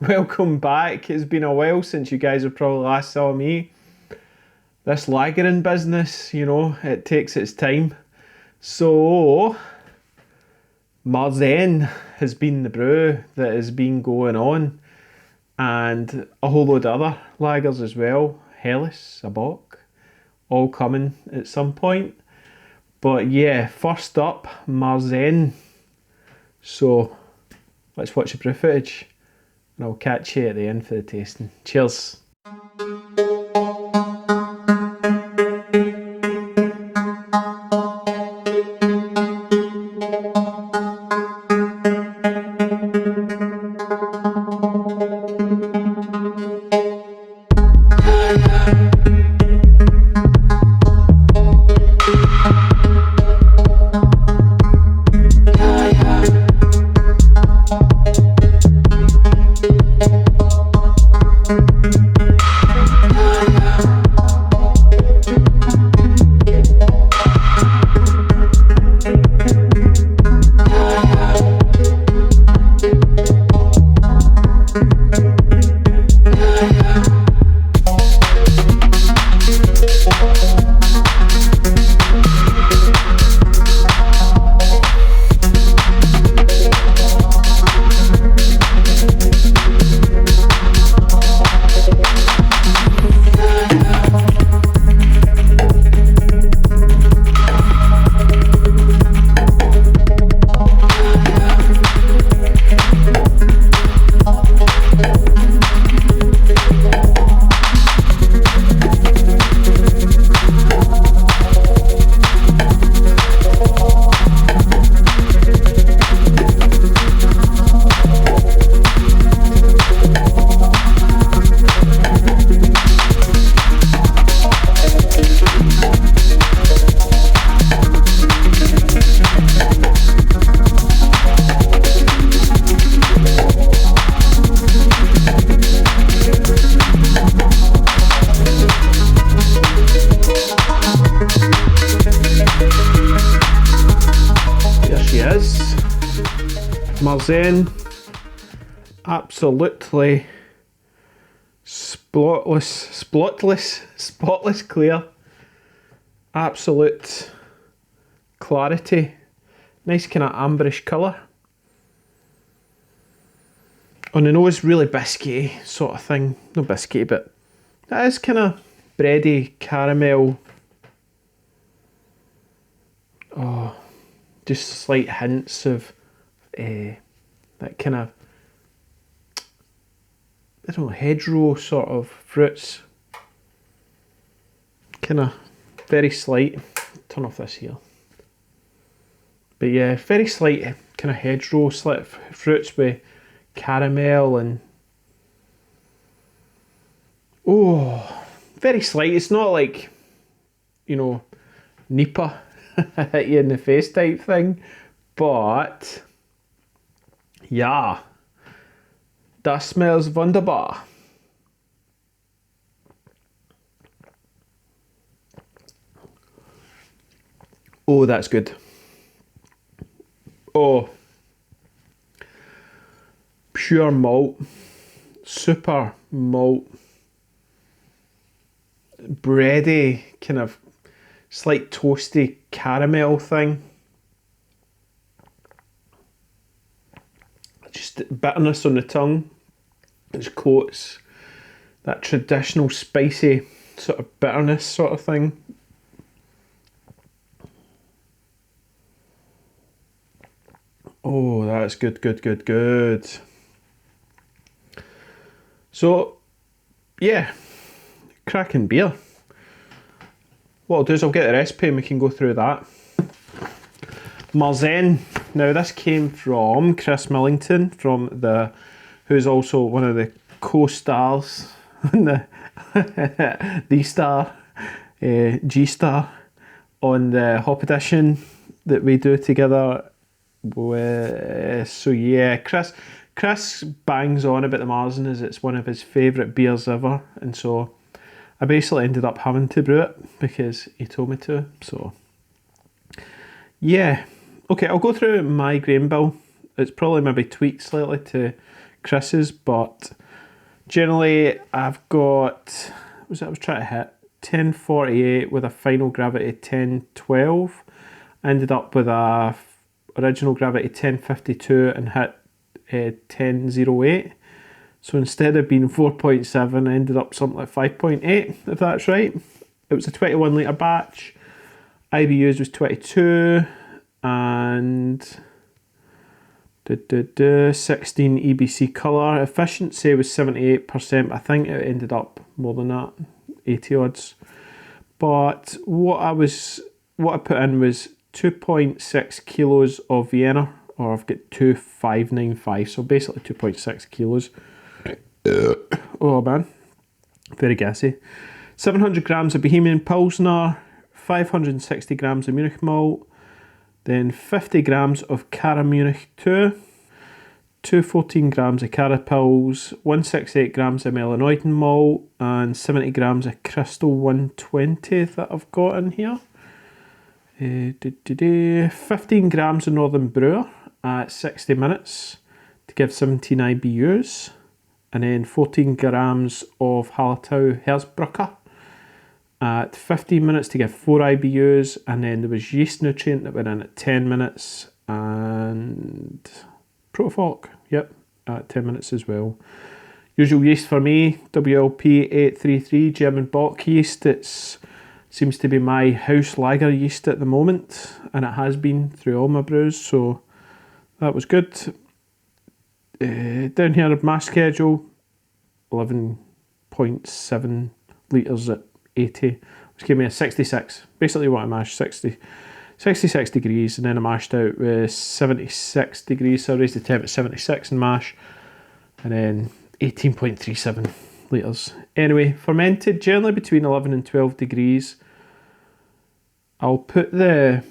Welcome back. It's been a while since you guys have probably last saw me. This lagering business, it takes its time. So, Marzen has been the brew that has been going on, and a whole load of other lagers as well. Helles, a bock, all coming at some point. But yeah, first up, Marzen. So, let's watch the brew footage, and I'll catch you at the end for the tasting. Cheers. Marzen, absolutely spotless clear, absolute clarity, nice kind of amberish colour. On the nose, really biscuity sort of thing, not biscuity, but that is kind of bready caramel. Oh, just slight hints of that kind of, I don't know, hedgerow sort of fruits. Kind of very slight. Turn off this here. But yeah, very slight kind of hedgerow slight fruits with caramel and very slight. It's not like, Nipa hit you in the face type thing, but yeah, das smells wunderbar. Oh, that's good. Oh, pure malt, super malt, bready, kind of slight toasty caramel thing. Just bitterness on the tongue, which coats that traditional spicy sort of bitterness sort of thing. Oh, that's good. So, yeah, cracking beer. What I'll do is I'll get the recipe and we can go through that. Marzen. Now this came from Chris Millington, who's also one of the co-stars on the star, G-star, on the Hop Edition that we do together. So yeah, Chris bangs on about the Marzen as it's one of his favourite beers ever, and so I basically ended up having to brew it because he told me to. So yeah, okay, I'll go through my grain bill. It's probably maybe tweaked slightly to Chris's, but generally I've got, what was it I was trying to hit? 1048 with a final gravity 1012. Ended up with a original gravity 1052 and hit 1008. So instead of being 4.7, I ended up something like 5.8, if that's right. It was a 21 litre batch. IBUs was 22 and 16 EBC colour. Efficiency was 78%. I think it ended up more than that, 80 odds. But what I put in was 2.6 kilos of Vienna, or I've got 2,595, so basically 2.6 kilos. Oh man, very gassy. 700 grams of Bohemian Pilsner, 560 grams of Munich malt, then 50 grams of Cara Munich 2, 214 grams of Cara Pils, 168 grams of Melanoidin malt, and 70 grams of Crystal 120 that I've got in here. 15 grams of Northern Brewer at 60 minutes to give 17 IBUs, and then 14 grams of Hallertau Herzbrucker at 15 minutes to give 4 IBUs, and then there was yeast nutrient that went in at 10 minutes, and Protofolic, yep, at 10 minutes as well. Usual yeast for me, WLP 833 German Bock yeast. It seems to be my house lager yeast at the moment, and it has been through all my brews, so that was good. Down here, mash schedule, 11.7 litres at 80, which gave me a 66. Basically what I mashed, 66 degrees, and then I mashed out with 76 degrees, so I raised the temp at 76 and mash, and then 18.37 litres. Anyway, fermented generally between 11 and 12 degrees. I'll put the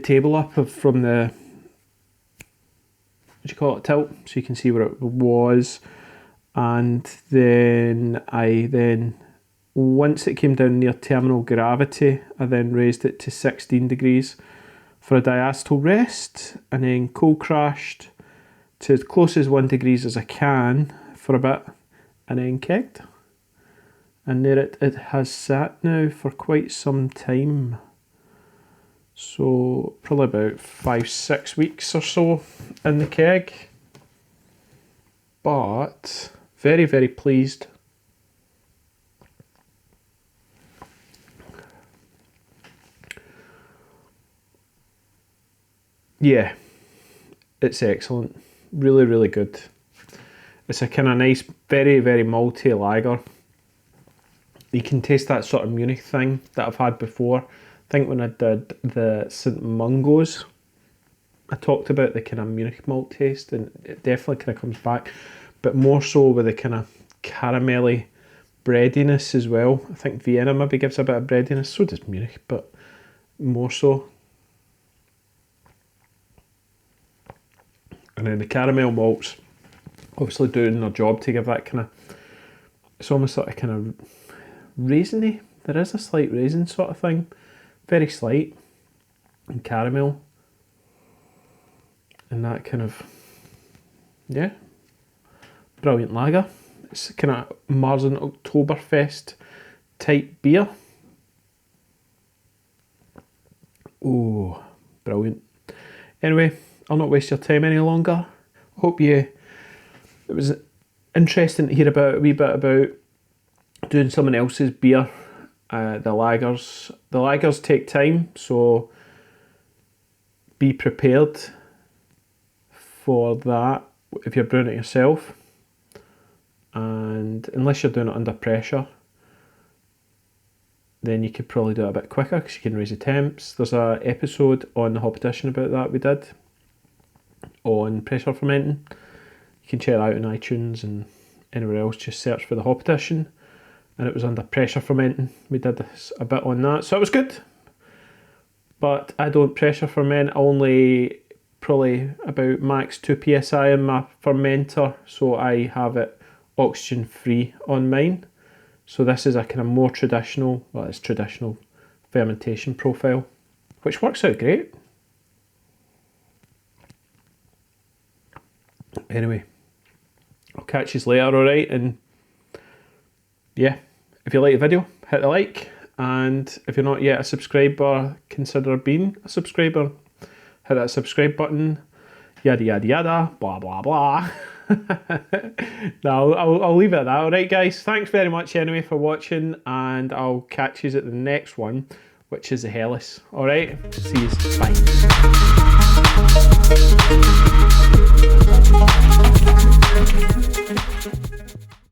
table up from the, what do you call it, tilt, so you can see where it was, and then once it came down near terminal gravity, I then raised it to 16 degrees for a diacetyl rest, and then cold crashed to as close as 1 degrees as I can for a bit, and then kegged. And there it has sat now for quite some time. So probably about 5-6 weeks or so in the keg. But very, very pleased. Yeah, it's excellent. Really, really good. It's a kind of nice, very, very malty lager. You can taste that sort of Munich thing that I've had before. I think when I did the St. Mungo's, I talked about the kind of Munich malt taste, and it definitely kind of comes back, but more so with the kind of caramelly breadiness as well. I think Vienna maybe gives a bit of breadiness, so does Munich, but more so. And then the caramel malts obviously doing their job to give that kind of, it's almost like a kind of raisiny. There is a slight raisin sort of thing, very slight, and caramel, and that kind of, yeah, brilliant lager. It's kind of Marzen Octoberfest type beer. Oh, brilliant. Anyway, I'll not waste your time any longer. Hope it was interesting to hear about a wee bit about doing someone else's beer. The lagers take time, so be prepared for that if you're brewing it yourself, and unless you're doing it under pressure, then you could probably do it a bit quicker because you can raise the temps. There's an episode on the Hop Edition about that we did on pressure fermenting. You can check it out on iTunes and anywhere else, just search for the Hop Edition, and it was under pressure fermenting. We did this a bit on that, so it was good. But I don't pressure ferment, only probably about max 2 psi in my fermenter, so I have it oxygen free on mine. So this is a kind of more traditional, well, it's traditional fermentation profile, which works out great. Anyway, I'll catch you later, alright? And yeah, if you like the video, hit the like. And if you're not yet a subscriber, consider being a subscriber. Hit that subscribe button. Yada yada yada. Blah blah blah. No, I'll leave it at that. Alright guys, thanks very much anyway for watching, and I'll catch you at the next one, which is the Hellas. Alright, see you. Bye.